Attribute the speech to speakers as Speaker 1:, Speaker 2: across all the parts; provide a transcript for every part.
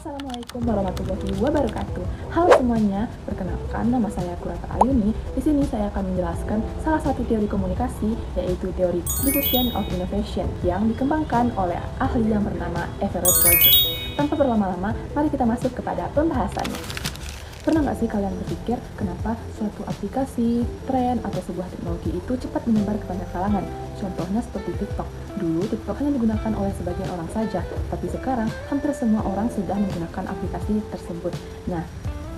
Speaker 1: Assalamualaikum warahmatullahi wabarakatuh. Halo semuanya, perkenalkan nama saya Kurata Ayuni. Di sini saya akan menjelaskan salah satu teori komunikasi, yaitu teori diffusion of innovation yang dikembangkan oleh ahli yang bernama Everett Rogers. Tanpa berlama-lama, mari kita masuk kepada pembahasannya. Pernah nggak sih kalian berpikir kenapa suatu aplikasi, tren, atau sebuah teknologi itu cepat menyebar ke banyak kalangan? Contohnya seperti TikTok. Dulu TikTok hanya digunakan oleh sebagian orang saja, tapi sekarang hampir semua orang sudah menggunakan aplikasi tersebut. Nah,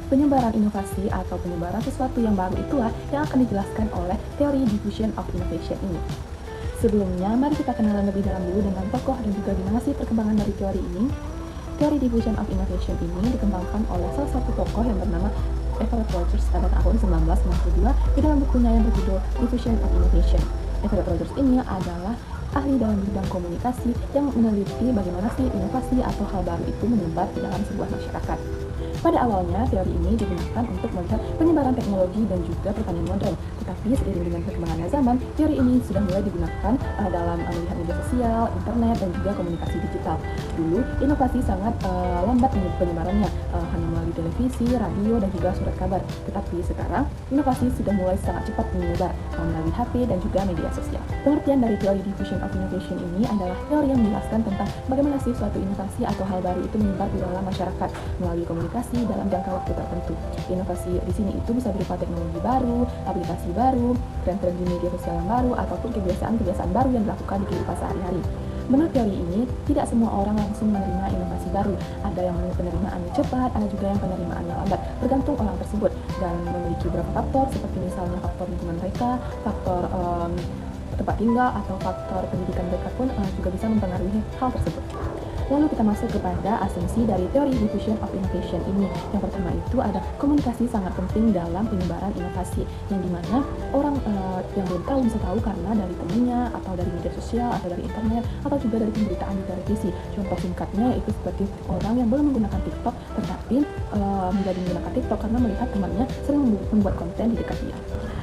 Speaker 1: penyebaran inovasi atau penyebaran sesuatu yang baru itulah yang akan dijelaskan oleh teori diffusion of innovation ini. Sebelumnya, mari kita kenalan lebih dalam dulu dengan tokoh dan juga gimana sih perkembangan dari teori ini. Teori diffusion of innovation ini dikembangkan oleh salah satu tokoh yang bernama Everett Rogers pada tahun 1992 di dalam bukunya yang berjudul Diffusion of Innovation. Everett Rogers ini adalah ahli dalam bidang komunikasi yang meneliti bagaimana sih inovasi atau hal baru itu menyebar di dalam sebuah masyarakat. Pada awalnya, teori ini digunakan untuk melihat penyebaran teknologi dan juga pertanian modern. Tetapi seiring dengan perkembangannya zaman, teori ini sudah mulai digunakan dalam melihat media sosial, internet, dan juga komunikasi digital. Dulu, inovasi sangat lambat penyebarannya, hanya melalui televisi, radio, dan juga surat kabar. Tetapi sekarang, inovasi sudah mulai sangat cepat menyebar melalui HP dan juga media sosial. Pengertian dari teori diffusion of innovation ini adalah teori yang menjelaskan tentang bagaimana sih suatu inovasi atau hal baru itu menyebar di dalam masyarakat melalui komunikasi dalam jangka waktu tertentu. Inovasi di sini itu bisa berupa teknologi baru, aplikasi baru, tren-tren di media sosial yang baru, ataupun kebiasaan-kebiasaan baru yang dilakukan di kehidupan sehari-hari. Menurut teori ini, tidak semua orang langsung menerima inovasi baru. Ada yang penerimaannya cepat, ada juga yang penerimaannya lambat, bergantung orang tersebut dan memiliki beberapa faktor seperti misalnya faktor lingkungan mereka, faktor tempat tinggal, atau faktor pendidikan mereka pun juga bisa mempengaruhi hal tersebut. Lalu kita masuk kepada asumsi dari teori diffusion of innovation ini. Yang pertama itu ada komunikasi sangat penting dalam penyebaran inovasi, yang dimana orang yang belum tahu bisa tahu karena dari temannya, atau dari media sosial, atau dari internet, atau juga dari pemberitaan di televisi. Contoh singkatnya itu seperti orang yang belum menggunakan TikTok tetapi menjadi menggunakan TikTok karena melihat temannya sering membuat konten di dekat dia.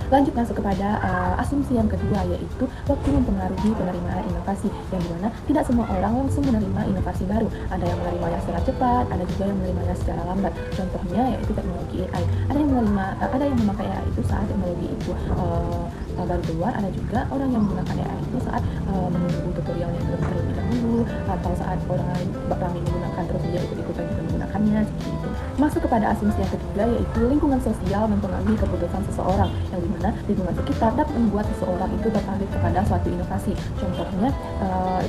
Speaker 1: Lanjut masuk kepada asumsi yang kedua, yaitu waktu mempengaruhi penerimaan inovasi, yang dimana tidak semua orang langsung menerima inovasi baru. Ada yang menerimanya secara cepat, ada juga yang menerimanya secara lambat. Contohnya yaitu teknologi AI. Ada yang memakai AI itu saat teknologi itu baru keluar. Ada juga orang yang menggunakan AI itu saat menunggu tutorialnya terlebih dahulu, atau saat orang lain ramai menggunakan terus dia ikut-ikutan juga menggunakannya seperti itu. Masuk kepada asumsi yang ketiga, yaitu lingkungan sosial mempengaruhi keputusan seseorang, yang dimana lingkungan sekitar dapat membuat seseorang itu tertarik kepada suatu inovasi. Contohnya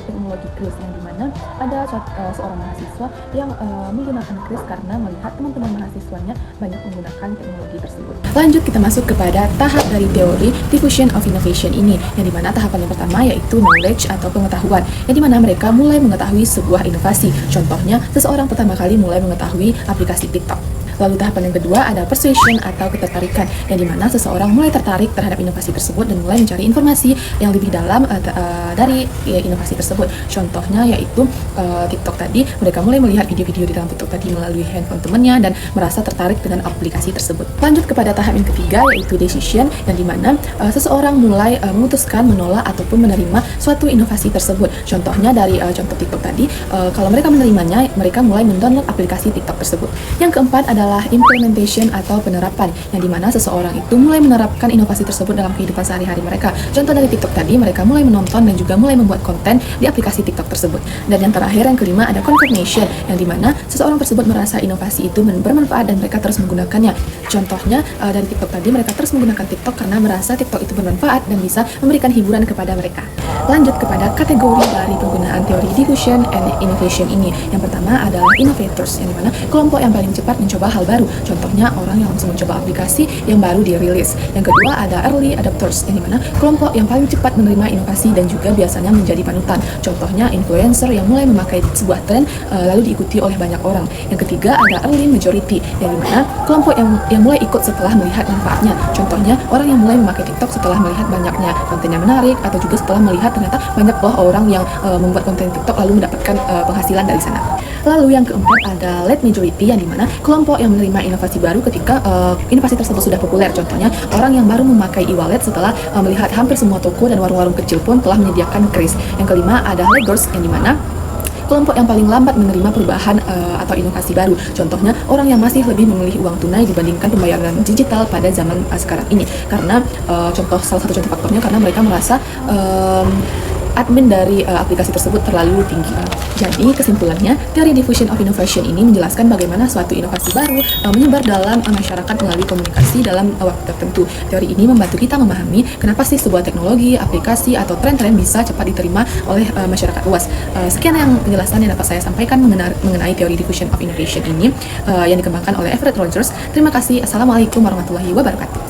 Speaker 1: teknologi kris, yang dimana ada seorang mahasiswa yang menggunakan kris karena melihat teman-teman mahasiswanya banyak menggunakan teknologi tersebut. Lanjut kita masuk kepada tahap dari teori diffusion of innovation ini, yang dimana tahapan yang pertama yaitu knowledge atau pengetahuan, yang dimana mereka mulai mengetahui sebuah inovasi. Contohnya seseorang pertama kali mulai mengetahui aplikasi TikTok. Lalu tahapan yang kedua ada persuasion atau ketertarikan, yang dimana seseorang mulai tertarik terhadap inovasi tersebut dan mulai mencari informasi yang lebih dalam dari inovasi tersebut. Contohnya yaitu TikTok tadi, mereka mulai melihat video-video di dalam TikTok tadi melalui handphone temannya dan merasa tertarik dengan aplikasi tersebut. Lanjut kepada tahap yang ketiga, yaitu decision, yang dimana seseorang mulai memutuskan menolak ataupun menerima suatu inovasi tersebut. Contohnya dari contoh TikTok tadi, kalau mereka menerimanya, mereka mulai mendownload aplikasi TikTok tersebut. Yang keempat adalah implementation atau penerapan, yang dimana seseorang itu mulai menerapkan inovasi tersebut dalam kehidupan sehari-hari mereka. Contoh dari TikTok tadi, mereka mulai menonton dan juga mulai membuat konten di aplikasi TikTok tersebut. Dan yang terakhir, yang kelima, ada confirmation, yang dimana seseorang tersebut merasa inovasi itu bermanfaat dan mereka terus menggunakannya. Contohnya dari TikTok tadi, mereka terus menggunakan TikTok karena merasa TikTok itu bermanfaat dan bisa memberikan hiburan kepada mereka. Lanjut kepada kategori dari penggunaan teori diffusion and innovation ini. Yang pertama adalah innovators, yang dimana kelompok yang paling cepat mencoba hal baru. Contohnya orang yang langsung mencoba aplikasi yang baru dirilis. Yang kedua ada early adopters, yang dimana kelompok yang paling cepat menerima inovasi dan juga biasanya menjadi panutan. Contohnya influencer yang mulai memakai sebuah tren lalu diikuti oleh banyak orang. Yang ketiga ada early majority, yang dimana kelompok yang mulai ikut setelah melihat manfaatnya. Contohnya orang yang mulai memakai TikTok setelah melihat banyaknya kontennya menarik, atau juga setelah melihat ternyata banyak loh orang yang membuat konten TikTok lalu mendapatkan penghasilan dari sana. Lalu yang keempat ada late majority, yang dimana kelompok yang menerima inovasi baru ketika inovasi tersebut sudah populer. Contohnya orang yang baru memakai e-wallet setelah melihat hampir semua toko dan warung-warung kecil pun telah menyediakan kris. Yang kelima ada laggers, yang dimana kelompok yang paling lambat menerima perubahan atau inovasi baru. Contohnya, orang yang masih lebih memilih uang tunai dibandingkan pembayaran digital pada zaman sekarang ini. Karena salah satu contoh faktornya karena mereka merasa admin dari aplikasi tersebut terlalu tinggi. Jadi kesimpulannya, teori diffusion of innovation ini menjelaskan bagaimana suatu inovasi baru menyebar dalam masyarakat melalui komunikasi dalam waktu tertentu. Teori ini membantu kita memahami kenapa sih sebuah teknologi, aplikasi, atau tren-tren bisa cepat diterima oleh masyarakat luas. Sekian yang penjelasan yang dapat saya sampaikan mengenai teori diffusion of innovation ini yang dikembangkan oleh Everett Rogers. Terima kasih. Assalamualaikum warahmatullahi wabarakatuh.